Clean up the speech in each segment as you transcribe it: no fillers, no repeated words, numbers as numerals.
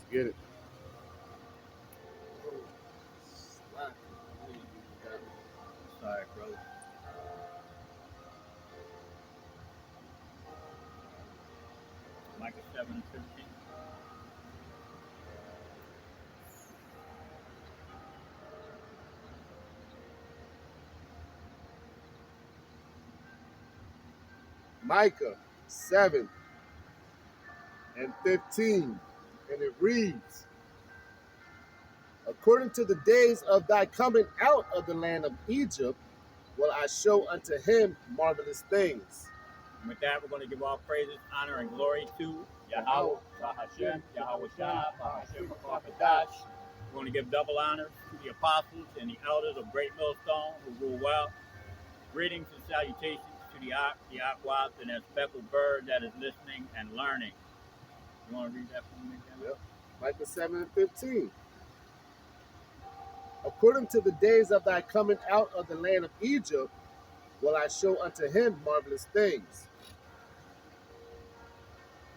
Get it. Sorry, brother. Micah 7:15. Micah 7 and 15. And it reads, according to the days of thy coming out of the land of Egypt, will I show unto him marvelous things. And with that, we're going to give all praises, honor, and glory to Yahweh, Bahashem, Yahweh Shah, Bahashem, Rakadash. We're going to give double honors to the apostles and the elders of Great Millstone who rule well. Greetings and salutations to the Aquas, and that speckled bird that is listening and learning. You want to read that for me again? Yep. Micah 7 and 15. According to the days of thy coming out of the land of Egypt, will I show unto him marvelous things.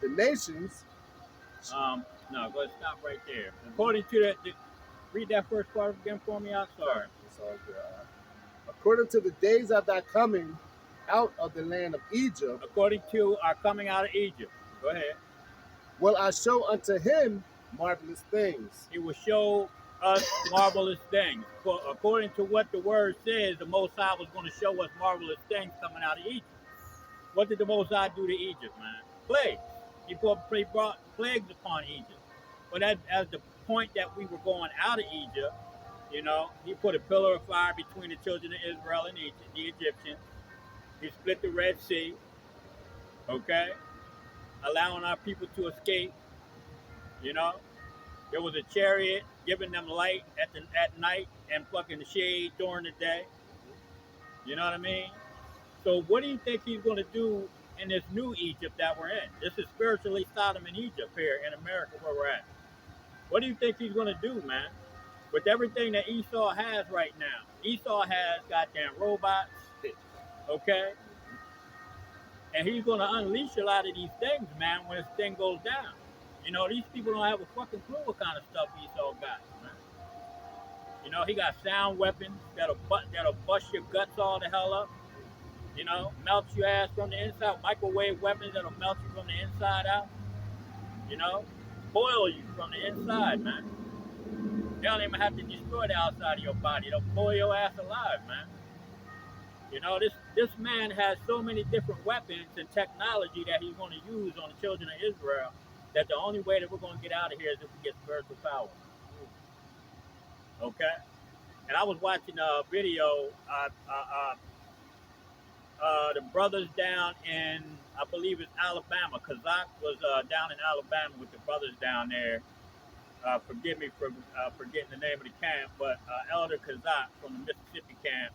The nations. No, go ahead, stop right there. According to read that first part again for me. I'm sorry. It's all good. According to the days of thy coming out of the land of Egypt, according to our coming out of Egypt. Go ahead. Will I show unto him marvelous things. He will show us marvelous things. According to what the word says, the Most High was going to show us marvelous things coming out of Egypt. What did the Most High do to Egypt, man? Plagues. He brought plagues upon Egypt. But as the point that we were going out of Egypt, you know, he put a pillar of fire between the children of Israel and Egypt, the Egyptians. He split the Red Sea, okay, allowing our people to escape. You know, there was a chariot giving them light at night and fucking shade during the day. You know what I mean? So what do you think he's going to do in this new Egypt that we're in? This is spiritually Sodom and Egypt here in America where we're at. What do you think he's going to do, man? With everything that Esau has right now. Esau has goddamn robots, okay? And he's going to unleash a lot of these things, man, when this thing goes down. You know, these people don't have a fucking clue what kind of stuff Esau got, man. You know, he got sound weapons that'll bust your guts all the hell up. You know, melt your ass from the inside. Microwave weapons that'll melt you from the inside out. You know, boil you from the inside, man. They don't even have to destroy the outside of your body. They'll boil your ass alive, man. You know, this man has so many different weapons and technology that he's going to use on the children of Israel that the only way that we're going to get out of here is if we get spiritual power. Okay? And I was watching a video, the brothers down in, I believe it's Alabama. Kazak was down in Alabama with the brothers down there. Forgive me for forgetting the name of the camp, but Elder Kazak from the Mississippi camp,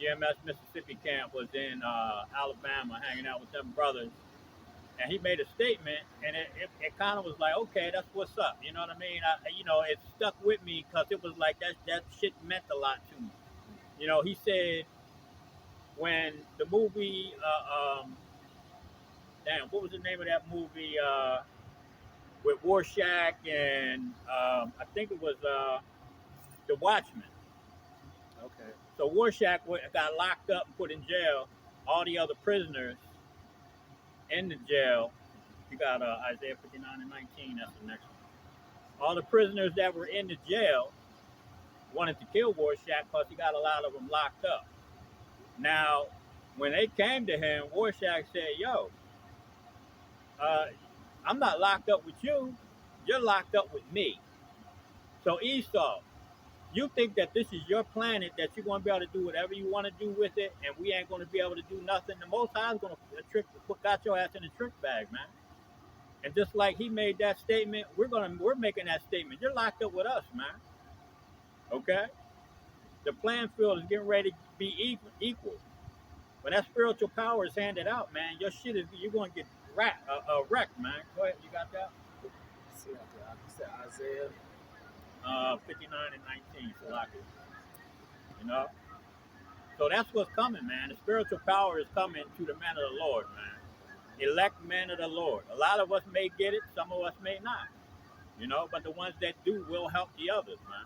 GMS Mississippi camp, was in Alabama hanging out with them brothers. And he made a statement, and it kind of was like, okay, that's what's up. You know what I mean? You know, it stuck with me because it was like that shit meant a lot to me. You know, he said when the movie, damn, what was the name of that movie with Rorschach and I think it was The Watchmen. Okay. So Rorschach got locked up and put in jail. All the other prisoners in the jail. You got Isaiah 59 and 19. That's the next one. All the prisoners that were in the jail wanted to kill Rorschach because he got a lot of them locked up. Now, when they came to him, Rorschach said, yo, I'm not locked up with you. You're locked up with me. So Esau, you think that this is your planet, that you're going to be able to do whatever you want to do with it, and we ain't going to be able to do nothing. The Most High is going to got your ass in a trick bag, man. And just like he made that statement, we're making that statement. You're locked up with us, man. Okay? The playing field is getting ready to be equal. When that spiritual power is handed out, man, you're going to get wrecked, man. Go ahead, you got that? See, you said Isaiah 59 and 19, Salaki. You know? So that's what's coming, man. The spiritual power is coming to the men of the Lord, man. Elect men of the Lord. A lot of us may get it, some of us may not. you know. But the ones that do will help the others, man,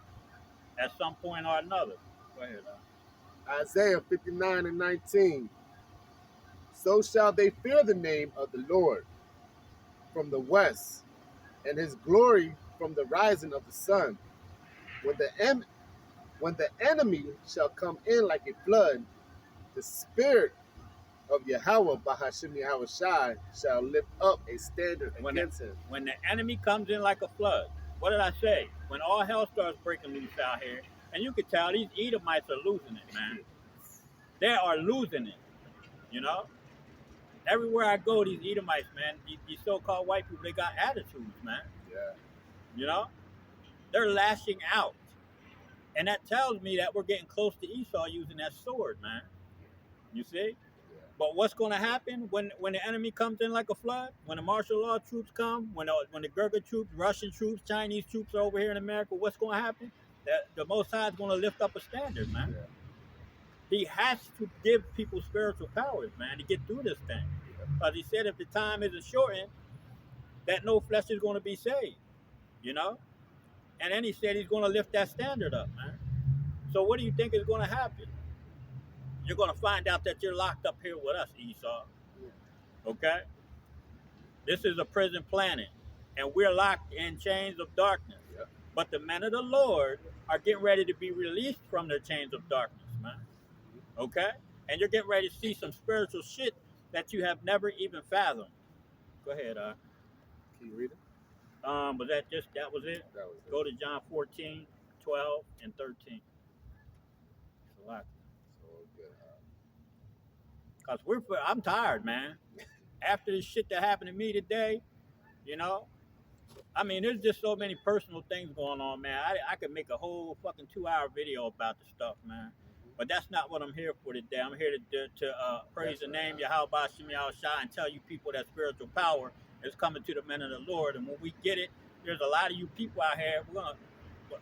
at some point or another. Go ahead. Isaiah 59:19. So shall they fear the name of the Lord from the west, and his glory from the rising of the sun. When when the enemy shall come in like a flood, the spirit of Yahweh Bahashim Yahweh Shai shall lift up a standard against him. When the enemy comes in like a flood, what did I say? When all hell starts breaking loose out here, and you can tell these Edomites are losing it, man. They are losing it, you know. Everywhere I go, these Edomites, man, these so-called white people, they got attitudes, man. Yeah. You know, they're lashing out, and that tells me that we're getting close to Esau using that sword, man. You see? But what's going to happen when the enemy comes in like a flood? When the martial law troops come, when the Gurkha troops, Russian troops, Chinese troops are over here in America, what's going to happen? The Most High is going to lift up a standard, man. Yeah. He has to give people spiritual powers, man, to get through this thing. Because he said if the time isn't shortened, that no flesh is going to be saved, you know? And then he said he's going to lift that standard up, man. So what do you think is going to happen? You're going to find out that you're locked up here with us, Esau. Okay? This is a prison planet, and we're locked in chains of darkness. Yep. But the men of the Lord are getting ready to be released from their chains of darkness, man. Okay? And you're getting ready to see some spiritual shit that you have never even fathomed. Go ahead, Can you read it? Was that was it? That was it. Go to John 14, 12, and 13. It's a lot. So good. Because I'm tired, man. After this shit that happened to me today, you know, I mean, there's just so many personal things going on, man. I could make a whole fucking 2-hour video about the stuff, man. But that's not what I'm here for today. I'm here to praise the name Yahweh Bashim Yahweh Shai and tell you people that spiritual power is coming to the men of the Lord. And when we get it, there's a lot of you people out here. We're gonna,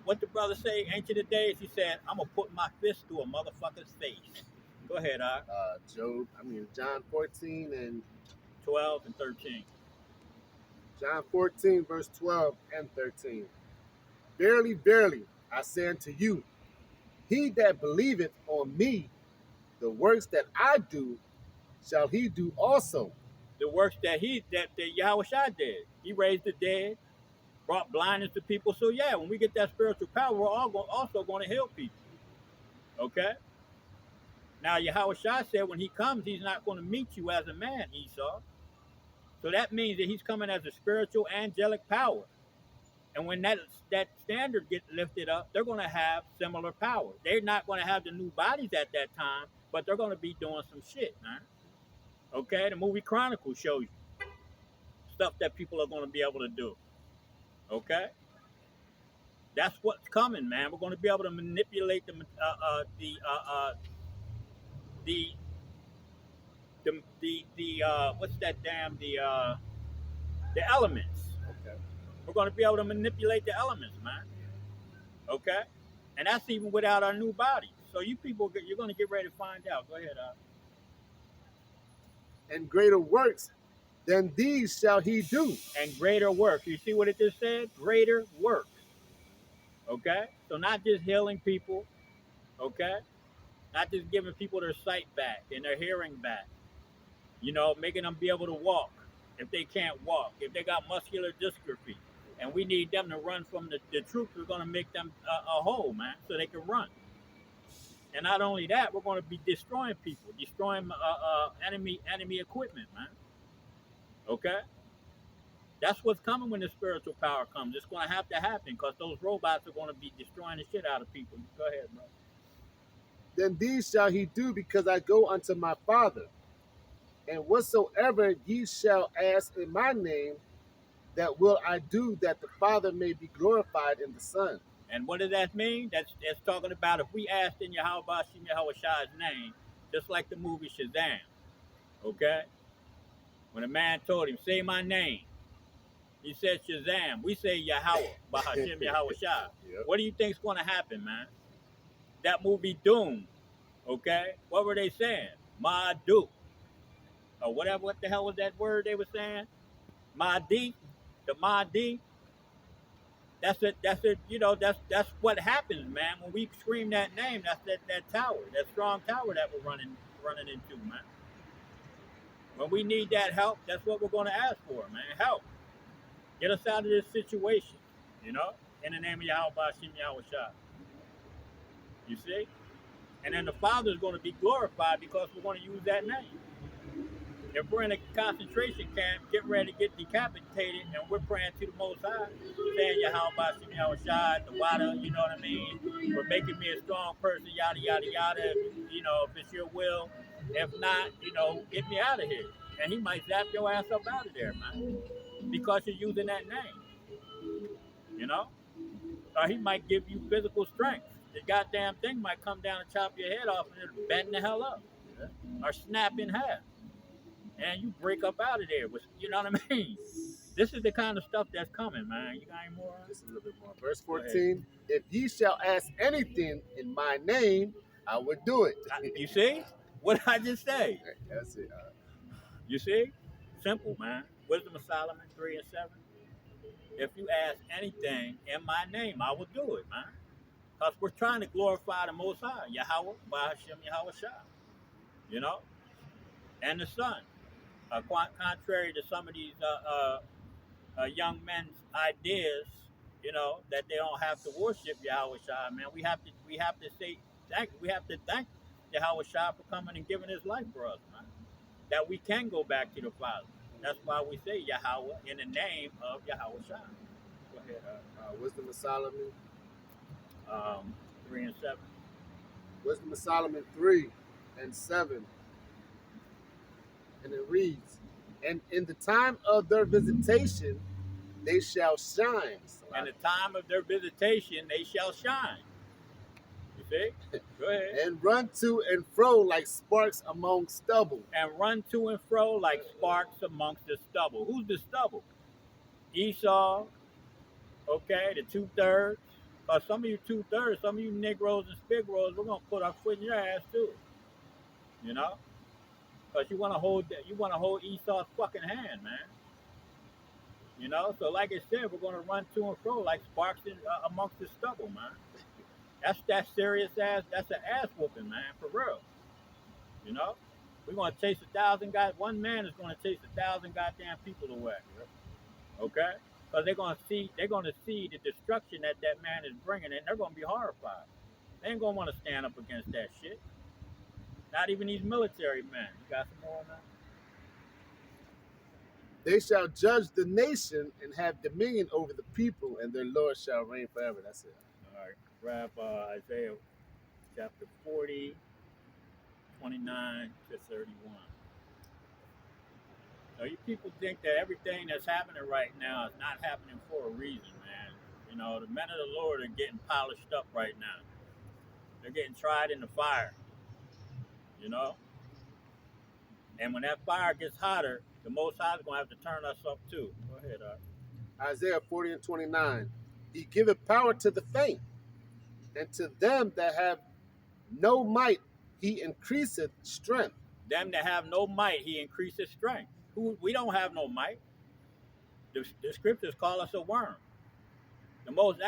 what the brother say, Ancient of Days, he said, I'm going to put my fist through a motherfucker's face. Go ahead, John 14 and 12 and 13. John 14, verse 12 and 13. Verily, verily, I say unto you, he that believeth on me, the works that I do, shall he do also. The works that Yahweh Shai did. He raised the dead, brought blindness to people. So yeah, when we get that spiritual power, we're also going to heal people. Okay? Now Yahweh Shai said when he comes, he's not going to meet you as a man, Esau. So that means that he's coming as a spiritual angelic power. And when that standard gets lifted up, they're going to have similar power. They're not going to have the new bodies at that time, but they're going to be doing some shit, man. Okay? The movie Chronicles shows you stuff that people are going to be able to do. Okay? That's what's coming, man. We're going to be able to manipulate the what's that damn, the elements. Okay. We're going to be able to manipulate the elements, man. Okay? And that's even without our new bodies. So you people, you're going to get ready to find out. Go ahead. And greater works than these shall he do. And greater works. You see what it just said? Greater works. Okay? So not just healing people. Okay? Not just giving people their sight back and their hearing back. You know, making them be able to walk if they can't walk. If they got muscular dystrophy. And we need them to run from the troops. We're going to make them a whole, man, so they can run. And not only that, we're going to be destroying people, destroying enemy equipment, man. Okay? That's what's coming when the spiritual power comes. It's going to happen because those robots are going to be destroying the shit out of people. Go ahead, bro. Then these shall he do, because I go unto my Father. And whatsoever ye shall ask in my name, that will I do, that the Father may be glorified in the Son. And what does that mean? That's talking about if we asked in Yahweh Bashim Yahweh Shai's name, just like the movie Shazam. Okay? When a man told him, say my name, he said Shazam. We say Yahweh Bashim Yahweh Shai. Yep. What do you think's going to happen, man? That movie Doom. Okay? What were they saying? Ma'adu. Or whatever, what the hell was that word they were saying? Mahdi. The Mahdi. That's it. You know, that's what happens, man. When we scream that name, that's that tower, that strong tower that we're running into, man. When we need that help, that's what we're going to ask for, man. Help. Get us out of this situation, you know, in the name of Yahweh Bashim Yahweh Shah. You see? And then the Father is going to be glorified because we're going to use that name. If we're in a concentration camp, getting ready to get decapitated, and we're praying to the Most High, saying Yahweh Bashim Yahweh Shah, the water, you know what I mean? For making me a strong person, yada, yada, yada. You know, if it's your will. If not, you know, get me out of here. And he might zap your ass up out of there, man. Because you're using that name, you know? Or he might give you physical strength. The goddamn thing might come down and chop your head off and it'll bend the hell up. Or snap in half. And you break up out of there. You know what I mean? This is the kind of stuff that's coming, man. You got any more? Just a little bit more. Verse 14, if ye shall ask anything in my name, I will do it. You see? What did I just say? That's it. You see? Simple, man. Wisdom of Solomon 3 and 7. If you ask anything in my name, I will do it, man. Because we're trying to glorify the Most High, Yahweh, Bahashim, Yahweh Shah. You know? And the Son. Contrary to some of these young men's ideas, you know, that they don't have to worship Yahweh Shah, man. We have to say thank you. We have to thank Yahweh Shah for coming and giving his life for us, man. That we can go back to the Father. That's why we say Yahweh in the name of Yahweh Shah. Go ahead. Wisdom of Solomon 3 and 7. Wisdom of Solomon 3 and 7. And it reads, and in the time of their visitation, they shall shine. In the time of their visitation, they shall shine. You see? Go ahead. And run to and fro like sparks among stubble. And run to and fro like sparks amongst the stubble. Who's the stubble? Esau, okay, the 2/3. Some of you 2/3, some of you Negroes and Spigroes, we're going to put our foot in your ass too. You know? Because you want to hold Esau's fucking hand, man. You know? So like I said, we're going to run to and fro like sparks amongst the stubble, man. That's that serious ass, that's an ass whooping, man, for real. You know? We're going to chase 1,000 guys. One man is going to chase 1,000 goddamn people away. Okay? Because they're going to see the destruction that man is bringing, and they're going to be horrified. They ain't going to want to stand up against that shit. Not even these military men. You got some more on that? They shall judge the nation and have dominion over the people, and their Lord shall reign forever. That's it. All right. Grab Isaiah chapter 40, 29 to 31. So you people think that everything that's happening right now is not happening for a reason, man. You know, the men of the Lord are getting polished up right now. They're getting tried in the fire. You know? And when that fire gets hotter, the Most High is going to have to turn us up too. Go ahead, Isaiah 40 and 29. He giveth power to the faint, and to them that have no might, he increaseth strength. Them that have no might, he increases strength. We don't have no might. The scriptures call us a worm. The Most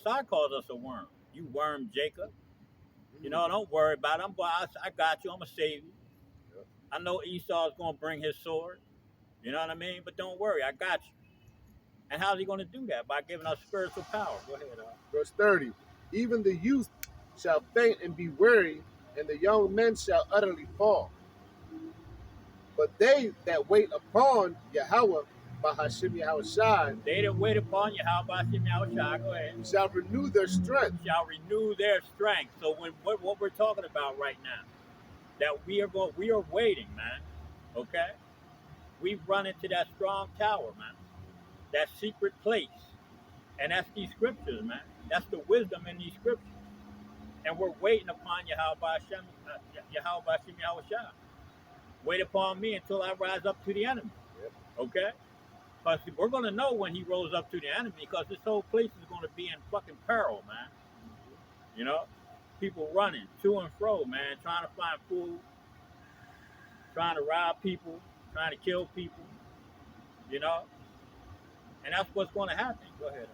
High calls us a worm. You worm, Jacob. You know, don't worry about it. I got you. I'm going to save you. Yep. I know Esau's going to bring his sword. You know what I mean? But don't worry, I got you. And how's he going to do that? By giving us spiritual power. Go ahead. Verse 30. Even the youth shall faint and be weary, and the young men shall utterly fall. But they that wait upon Yahweh, Bahashim Yahweh Shai, they that wait upon Yahweh, Bahashim Yahweh Shai, go ahead, shall renew their strength. Shall renew their strength. So what we're talking about right now, that we are waiting, man. Okay? We've run into that strong tower, man. That secret place. And that's these scriptures, man. That's the wisdom in these scriptures. And we're waiting upon Yahweh Bahashim Yahweh Shai. Wait upon me until I rise up to the enemy. Yep. Okay? Because we're going to know when he rose up to the enemy, because this whole place is going to be in fucking peril, man. You know? People running to and fro, man, trying to find food, trying to rob people, trying to kill people, you know? And that's what's going to happen. Go ahead.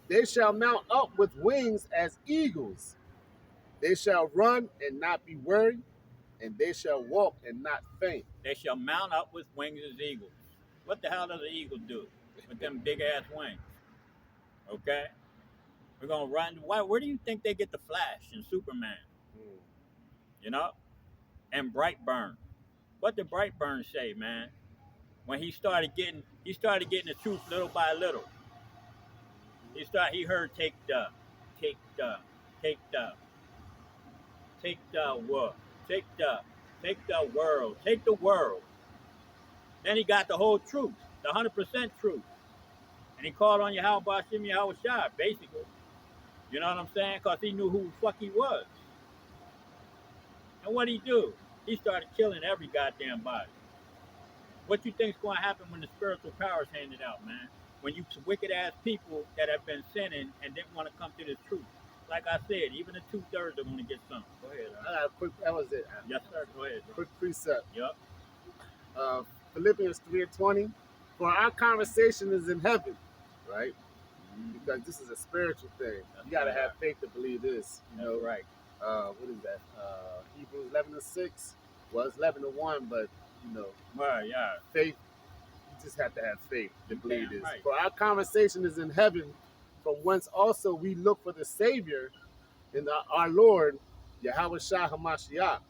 They shall mount up with wings as eagles. They shall run and not be weary, and they shall walk and not faint. They shall mount up with wings as eagles. What the hell does an eagle do with them big ass wings? Okay? We're gonna run. Where do you think they get the Flash and Superman? You know? And Brightburn. What did Brightburn say, man? When he started getting the truth little by little. He heard take the world, take the world. Then he got the whole truth, the 100% truth, and he called on Yahweh Shem Yahweh Shai, basically. You know what I'm saying? Because he knew who the fuck he was. And what he do? He started killing every goddamn body. What you think's going to happen when the spiritual power is handed out, man? When you wicked ass people that have been sinning and didn't want to come to the truth. Like I said, even the 2/3 are going to get some. Go ahead. I got a quick. That was it. Yes, sir. Go ahead. Bro. Quick precept. Yep. Philippians 3:20. For our conversation is in heaven, right? Because this is a spiritual thing. You gotta have faith to believe this. You know, right? What is that? Hebrews 11:6. Well, it's 11:1, but you know, right? Yeah. Faith. You just have to have faith to believe this. Right. For our conversation is in heaven, from whence also we look for the Savior, in our Lord Yahweh Shai Hamashiach.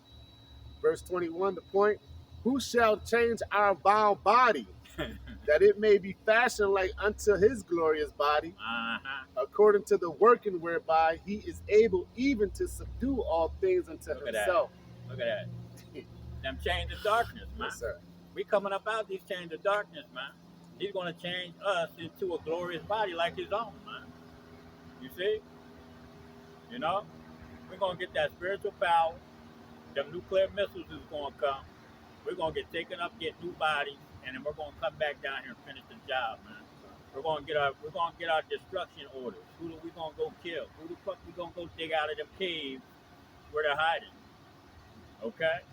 Verse 21. The point: who shall change our vile body, that it may be fashioned like unto his glorious body, according to the working whereby he is able even to subdue all things unto himself. Look at that. Them chains of darkness, man. Yes, sir. We coming up out these chains of darkness, man. He's going to change us into a glorious body like his own, man. You see? You know? We're going to get that spiritual power. Them nuclear missiles is going to come. We're going to get taken up, get new bodies, and then we're going to come back down here and finish the job, man. We're going to get our destruction orders. Who are we going to go kill? Who the fuck we going to go dig out of them caves where they're hiding? Okay?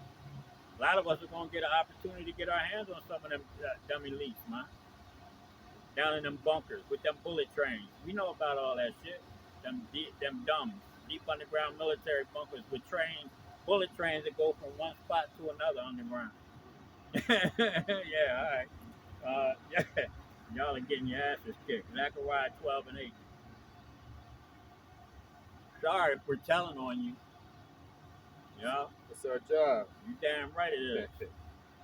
A lot of us are going to get an opportunity to get our hands on some of them dumb elites, man. Down in them bunkers with them bullet trains. We know about all that shit. Them dumb, deep underground military bunkers with trains, bullet trains that go from one spot to another underground. Yeah, all right. Yeah. Y'all are getting your asses kicked. Zechariah 12:8. Sorry if we're telling on you. You know? It's our job. You damn right it is.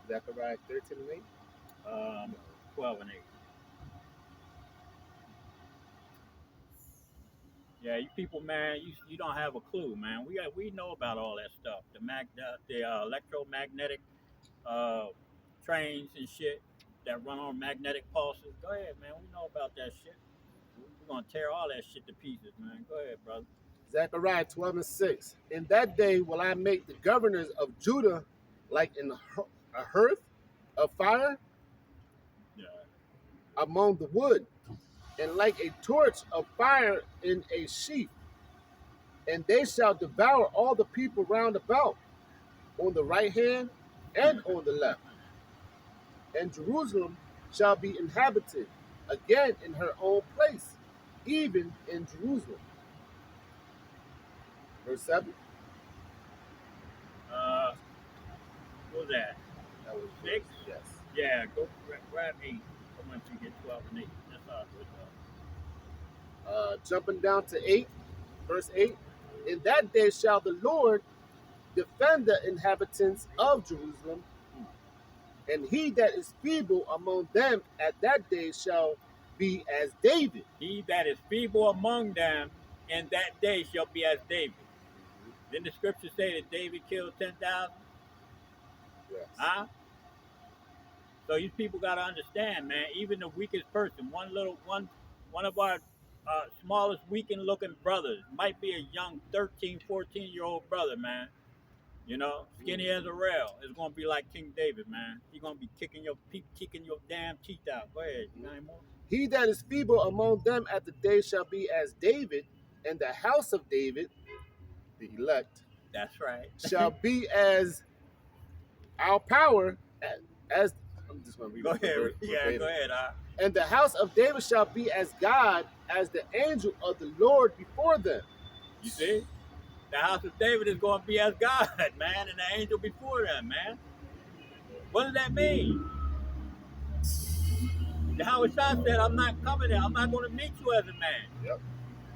Zechariah 13:8. 12:8. Yeah, you people, man, you don't have a clue, man. We know about all that stuff. The electromagnetic trains and shit that run on magnetic pulses. Go ahead, man. We know about that shit. We're gonna tear all that shit to pieces, man. Go ahead, brother. Zechariah 12:6. In that day will I make the governors of Judah like in a hearth of fire among the wood, and like a torch of fire in a sheaf. And they shall devour all the people round about, on the right hand and on the left. And Jerusalem shall be inhabited again in her own place, even in Jerusalem. Verse 7. What was that? That was 6? Yes. Yeah, go grab 8. Once you get 12 and 8. That's all good. Jumping down to 8, verse 8. In that day shall the Lord defend the inhabitants of Jerusalem, and he that is feeble among them at that day shall be as David. He that is feeble among them in that day shall be as David. Didn't the scripture say that David killed 10,000? Yes. Huh? So you people got to understand, man, even the weakest person, one of our smallest, weakened looking brothers, might be a young 13, 14-year-old brother, man. You know, skinny as a rail. It's going to be like King David, man. He's going to be kicking your damn teeth out. Go ahead. You got any more? He that is feeble among them at the day shall be as David, and the house of David, the elect, that's right, shall be as our power, as I'm just going to read Go it. ahead. Yeah, go ahead. And the house of David shall be as God, as the angel of the Lord before them. You see? The house of David is going to be as God, man, and the angel before them, man. What does that mean? The Howard Shah said, I'm not coming there. I'm not going to meet you as a man. Yep.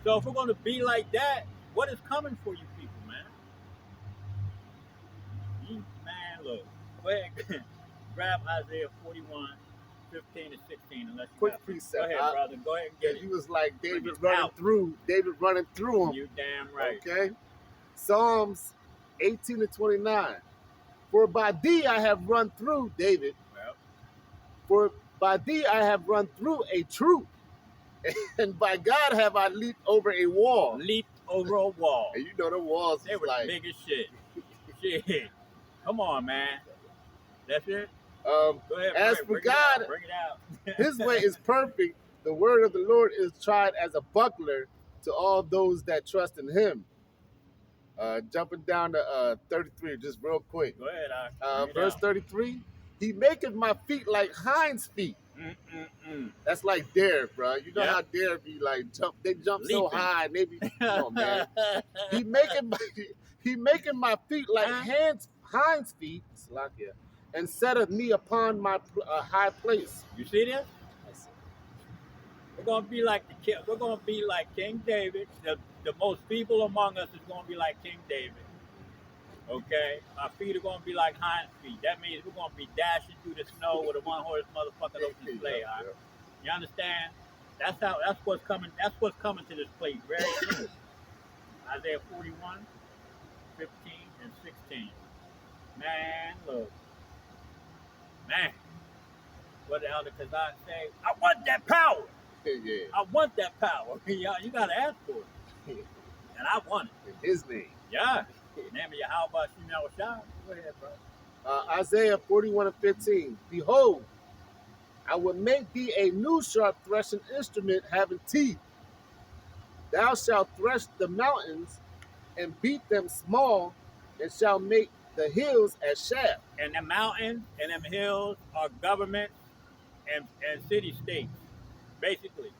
So if we're going to be like that, what is coming for you people, man? Man, look. Go ahead. Grab Isaiah 41, 15 to 16, unless you Quick got precept. Go ahead, brother. Go ahead and get He it. was like Bring David it running out. through. David running through him. You damn right. Okay. Psalms 18 to 29. For by thee I have run through, David. Well, For by thee I have run through a troop, and by God have I leaped over a wall. leaped over a wall. And you know the walls They is were like big as shit. Shit. Come on, man. That's it? Go ahead, as for bring God, bring it out. his way is perfect. The word of the Lord is tried as a buckler to all those that trust in him. Jumping down to 33, just real quick. Go ahead, verse 33. He maketh my feet like hinds feet. That's like dare, bro. You know how dare be like jump. They jump leaping so high, and they be come on, man. he making my feet like hinds feet, Slakia, and setteth me upon my high place. You see this? We're gonna be like we're gonna be like King David. The most feeble among us is gonna be like King David. Okay, our feet are gonna be like hinds feet. That means we're gonna be dashing through the snow with a one-horse motherfucking open sleigh. You understand? That's what's coming. That's what's coming to this place very soon. Isaiah 41, 15, and 16. Man, look. Man. What the hell did Kazan say? I want that power. Yeah. I want that power. You gotta ask for it. And I want it. In his name. Yeah. Name of Yahweh Shemel Shah. Go ahead, bro. Isaiah 41 and 15. Behold, I will make thee a new sharp threshing instrument having teeth. Thou shalt thresh the mountains and beat them small, and shall make the hills as shaft. And the mountains and them hills are governments and city-states, basically.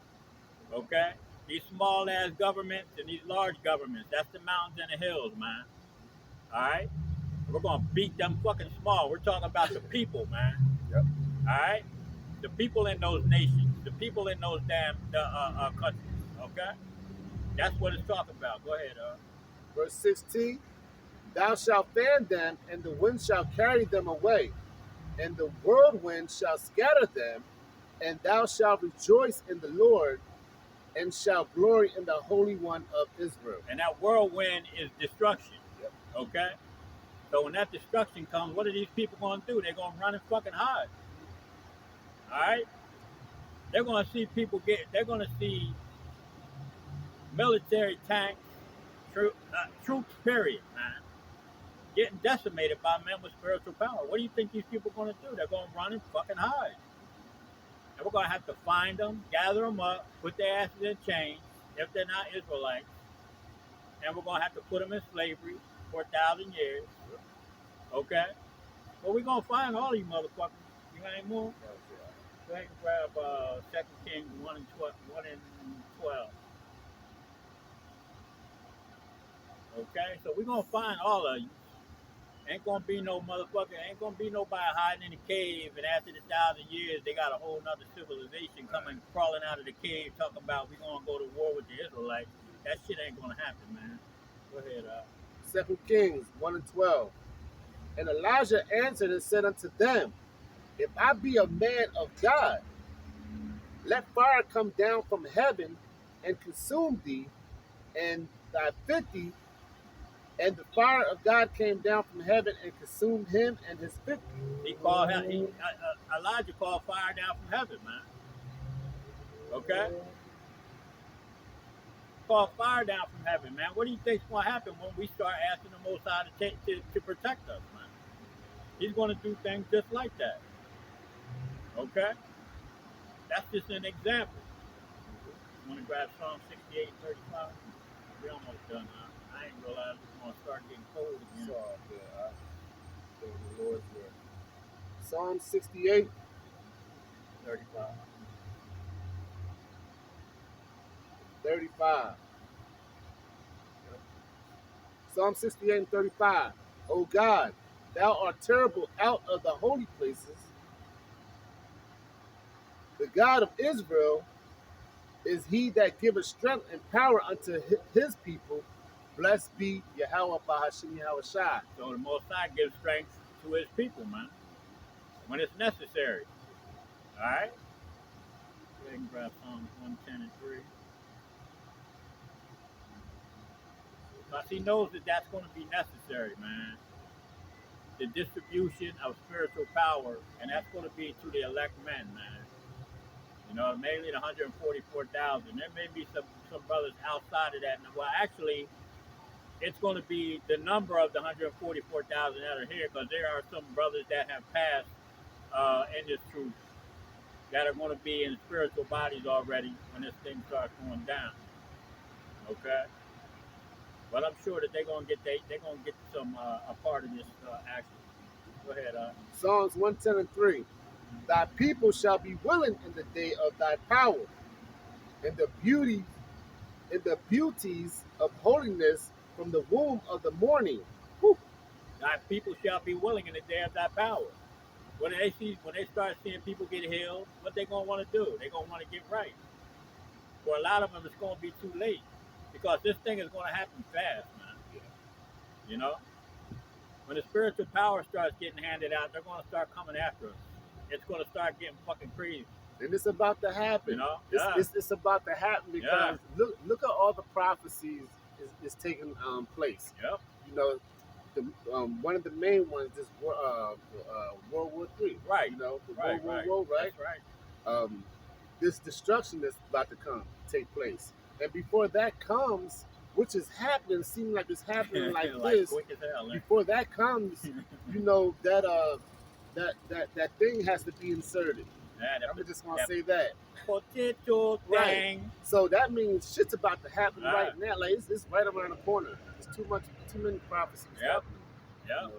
Okay? These small ass governments and these large governments, that's the mountains and the hills, man. Alright? We're gonna beat them fucking small. We're talking about the people, man. Yep. Alright? The people in those nations, the people in those damn countries. Okay? That's what it's talking about. Go ahead, Verse 16. Thou shalt fan them, and the wind shall carry them away, and the whirlwind shall scatter them, and thou shalt rejoice in the Lord, and shall glory in the Holy One of Israel. And that whirlwind is destruction. Yep. Okay? So when that destruction comes, what are these people going to do? They're going to run and fucking hide. Alright? They're going to see they're going to see military tanks, troops, period, man, getting decimated by men with spiritual power. What do you think these people are going to do? They're going to run and fucking hide. And we're going to have to find them, gather them up, put their asses in chains, if they're not Israelites. And we're going to have to put them in slavery for 1,000 years. Okay? Well, we're going to find all these motherfuckers. You got any more? Go ahead and grab 2 Kings 1 and 12. Okay? So we're going to find all of you. Ain't gonna be no motherfucker, ain't gonna be nobody hiding in the cave, and after the 1,000 years, they got a whole nother civilization coming, crawling out of the cave, talking about we gonna go to war with the Israelites. That shit ain't gonna happen, man. Go ahead, 2 Kings 1 and 12. And Elijah answered and said unto them, If I be a man of God, let fire come down from heaven and consume thee, and thy 50. And the fire of God came down from heaven and consumed him and his 50. Elijah called fire down from heaven, man. Okay? Called fire down from heaven, man. What do you think's going to happen when we start asking the Most High to protect us, man? He's going to do things just like that. Okay? That's just an example. You want to grab Psalm 68 and 35? We're almost done now. I ain't realized it's going to start getting cold again. The Lord's word. Psalm 68 35. 35. Psalm 68 and 35. O God, thou art terrible out of the holy places. The God of Israel is he that giveth strength and power unto his people. Blessed be Yahweh Bahashim Yahweh Shai. So the Most High gives strength to his people, man, when it's necessary. All right? Go ahead and grab Psalms 110 and 3. Because he knows that that's going to be necessary, man. The distribution of spiritual power, and that's going to be to the elect men, man. You know, mainly the 144,000. There may be some brothers outside of that. Well, actually, it's going to be the number of the 144,000 that are here, because there are some brothers that have passed in this truth that are going to be in spiritual bodies already when this thing starts going down. Okay, but I'm sure that they're going to get some a part of this action. Go ahead. Psalms 110 and 3. Thy people shall be willing in the day of thy power, in the beauties of holiness from the womb of the morning. Whew. Thy people shall be willing in the day of thy power. When they start seeing people get healed, what they gonna want to do? They gonna want to get right. For a lot of them, it's gonna be too late, because this thing is gonna happen fast, man. You know, when the spiritual power starts getting handed out, they're gonna start coming after us. It's gonna start getting fucking crazy. And it's about to happen. You know, it's about to happen because look at all the prophecies is taking place. Yep. You know, one of the main ones is World War III. Right. You know, the right. World War, right? That's right. This destruction that's about to take place, and before that comes, which is happening, seems like it's happening like this. Quick as hell, before that comes, you know that thing has to be inserted. I'm just gonna say that. Potato thing. Right. So that means shit's about to happen right now. Like it's right around the corner. It's too many prophecies. Yep. You know?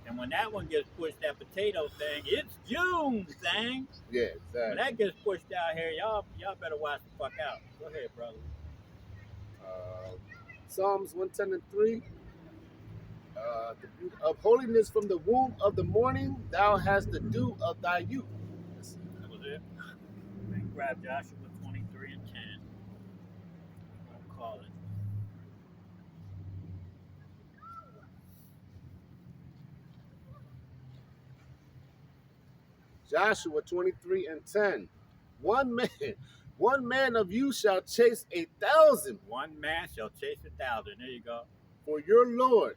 And when that one gets pushed, that potato thing, it's June thing. Yeah, exactly. When that gets pushed out here, y'all better watch the fuck out. Go ahead, brother. Psalms 110 and 3. Of holiness from the womb of the morning, thou hast the dew of thy youth. That was it. Grab Joshua 23 and 10. I'll call it. Joshua 23 and 10. One man of you shall chase 1,000. One man shall chase 1,000. There you go. For your Lord,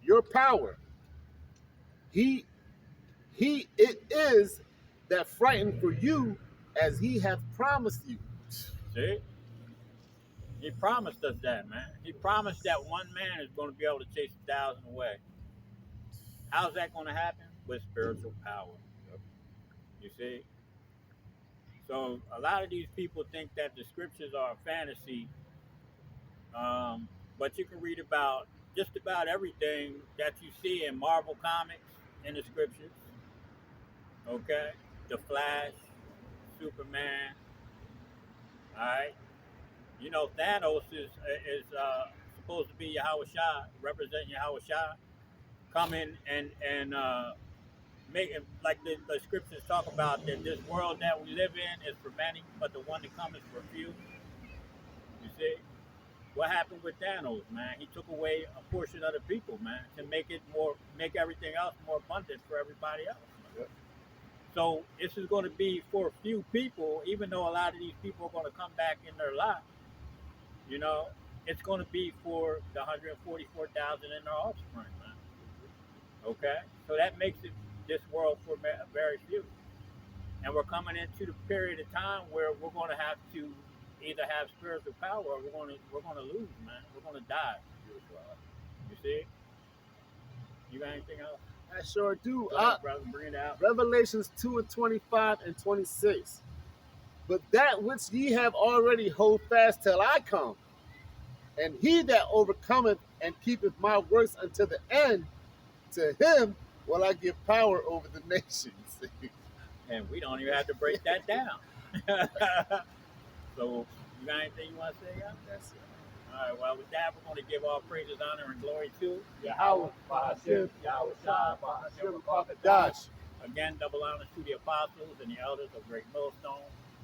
your power. He it is that frightened for you, as he hath promised you. See? He promised us that, man. He promised that one man is going to be able to chase 1,000 away. How's that going to happen? With spiritual power. You see? So a lot of these people think that the scriptures are fantasy, but you can read about just about everything that you see in Marvel comics in the scriptures. Okay? The Flash, Superman. All right? You know, Thanos is supposed to be Yahweh Shai, representing Yahweh Shai, coming and making, like the scriptures talk about, that this world that we live in is for many, but the one to come is for few. You see? What happened with Thanos, man? He took away a portion of the people, man, to make everything else more abundant for everybody else. Yep. So this is going to be for a few people, even though a lot of these people are going to come back in their lot. You know, it's going to be for the 144,000 in their offspring, man. Okay? So that makes it this world for very few. And we're coming into the period of time where we're going to have to either have spiritual power or we're going to lose, man. We're going to die. You see? You got anything else? I sure do. Brother, bring it out. Revelations 2 and 25 and 26. But that which ye have already hold fast till I come. And he that overcometh and keepeth my works until the end, to him will I give power over the nations. And we don't even have to break that down. So, you got anything you want to say? Yeah? That's it. All right, well, with that, we're going to give all praises, honor, and glory to Yahweh, Bahashim, Yahweh Shah, Bahashim, Pakadash. again, double honors to the apostles and the elders of Great Millstone,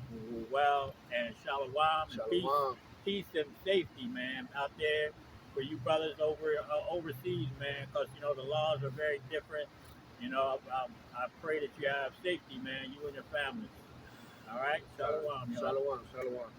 who rule well, and shalom and Shalom. peace and safety, man, out there for you brothers overseas, man, because you know the laws are very different. You know, I pray that you have safety, man, you and your families. All right, shalom, y'all. Shalom. Shalom.